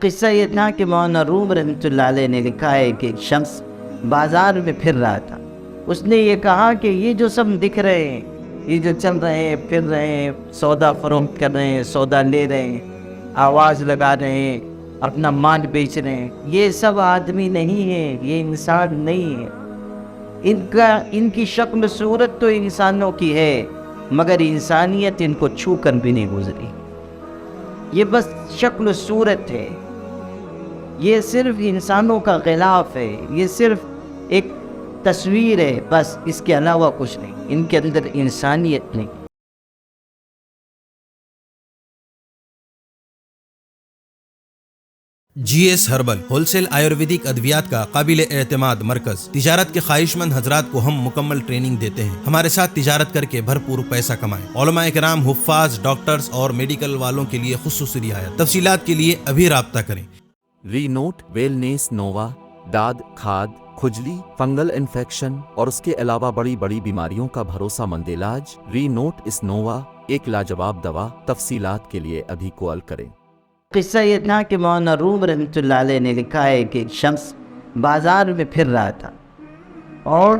قصہ یہ تھا کہ مولانا روم رحمۃ اللہ علیہ نے لکھا ہے کہ ایک شخص بازار میں پھر رہا تھا۔ اس نے یہ کہا کہ یہ جو سب دکھ رہے ہیں، یہ جو چل رہے ہیں، پھر رہے ہیں، سودا فروخت کر رہے ہیں، سودا لے رہے ہیں، آواز لگا رہے ہیں، اپنا مال بیچ رہے ہیں، یہ سب آدمی نہیں ہیں، یہ انسان نہیں ہے۔ ان کی شکل صورت تو انسانوں کی ہے، مگر انسانیت ان کو چھو کر بھی نہیں گزری۔ یہ بس شکل صورت ہے، یہ صرف انسانوں کا غلاف ہے، یہ صرف ایک تصویر ہے، بس اس کے علاوہ کچھ نہیں، ان کے اندر انسانیت نہیں۔ G S herbal wholesale Ayurvedic ادویات کا قابل اعتماد مرکز۔ تجارت کے خواہش مند حضرات کو ہم مکمل ٹریننگ دیتے ہیں۔ ہمارے ساتھ تجارت کر کے بھرپور پیسہ کمائیں۔ علماء کرام، حفاظ، ڈاکٹرز اور میڈیکل والوں کے لیے خصوصی رعایت۔ تفصیلات کے لیے ابھی رابطہ کریں۔ ری نوٹ ویلنیس نووا داد، کھاد، کھجلی، فنگل انفیکشن اور اس کے علاوہ بڑی بڑی بیماریوں کا بھروسہ مند علاج۔ ری نوٹ اس نووا ایک لاجواب دوا۔ تفصیلات کے لیے ابھی کال کریں۔ قصہ یہ تھا کہ مولانا روم رحمۃ اللہ علیہ نے لکھا ہے کہ ایک شخص بازار میں پھر رہا تھا اور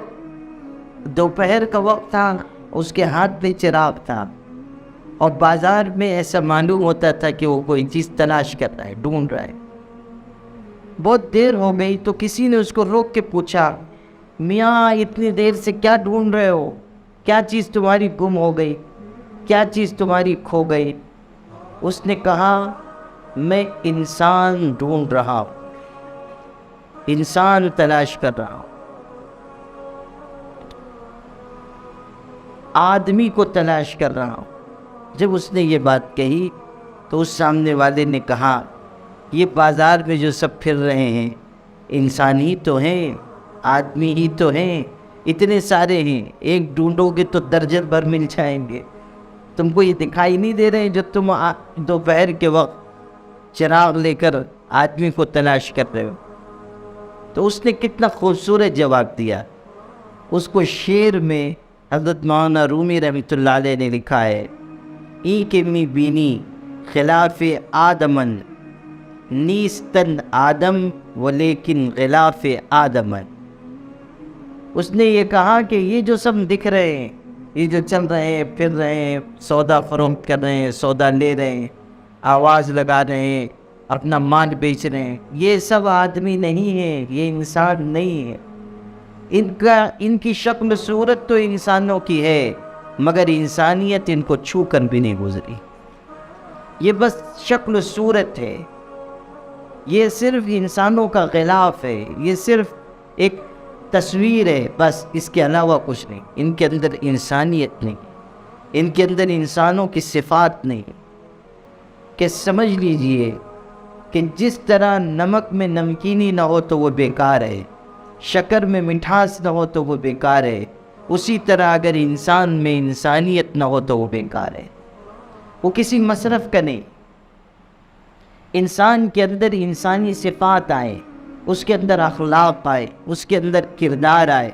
دوپہر کا وقت تھا، اس کے ہاتھ میں چراغ تھا اور بازار میں ایسا معلوم ہوتا تھا کہ وہ کوئی چیز تلاش کر رہا ہے، ڈھونڈ رہا ہے۔ بہت دیر ہو گئی تو کسی نے اس کو روک کے پوچھا، میاں اتنی دیر سے کیا ڈھونڈ رہے ہو؟ کیا چیز تمہاری گم ہو گئی؟ کیا چیز تمہاری کھو گئی؟ اس نے کہا، میں انسان ڈھونڈ رہا ہوں، انسان تلاش کر رہا ہوں، آدمی کو تلاش کر رہا ہوں۔ جب اس نے یہ بات کہی تو اس سامنے والے نے کہا، یہ بازار میں جو سب پھر رہے ہیں انسان ہی تو ہیں، آدمی ہی تو ہیں، اتنے سارے ہیں، ایک ڈھونڈو گے تو درجن بھر مل جائیں گے۔ تم کو یہ دکھائی نہیں دے رہے جو تم دوپہر کے وقت چراغ لے کر آدمی کو تلاش کر رہے ہو؟ تو اس نے کتنا خوبصورت جواب دیا۔ اس کو شعر میں حضرت مولانا رومی رحمۃ اللہ علیہ نے لکھا ہے، ای کے می بینی خلاف آدمن نیستن آدم و لیکن غلاف آدمن۔ اس نے یہ کہا کہ یہ جو سب دکھ رہے ہیں، یہ جو چل رہے ہیں، پھر رہے ہیں، سودا فروخت کر رہے ہیں، سودا لے رہے ہیں، آواز لگا رہے ہیں، اپنا مال بیچ رہے ہیں، یہ سب آدمی نہیں ہیں، یہ انسان نہیں ہے۔ ان کی شکل صورت تو انسانوں کی ہے، مگر انسانیت ان کو چھو کر بھی نہیں گزری۔ یہ بس شکل صورت ہے، یہ صرف انسانوں کا غلاف ہے، یہ صرف ایک تصویر ہے، بس اس کے علاوہ کچھ نہیں، ان کے اندر انسانیت نہیں، ان کے اندر انسانوں کی صفات نہیں۔ کہ سمجھ لیجئے کہ جس طرح نمک میں نمکینی نہ ہو تو وہ بیکار ہے، شکر میں مٹھاس نہ ہو تو وہ بیکار ہے، اسی طرح اگر انسان میں انسانیت نہ ہو تو وہ بیکار ہے، وہ کسی مصرف کا نہیں۔ انسان کے اندر انسانی صفات آئے، اس کے اندر اخلاق آئے، اس کے اندر کردار آئے،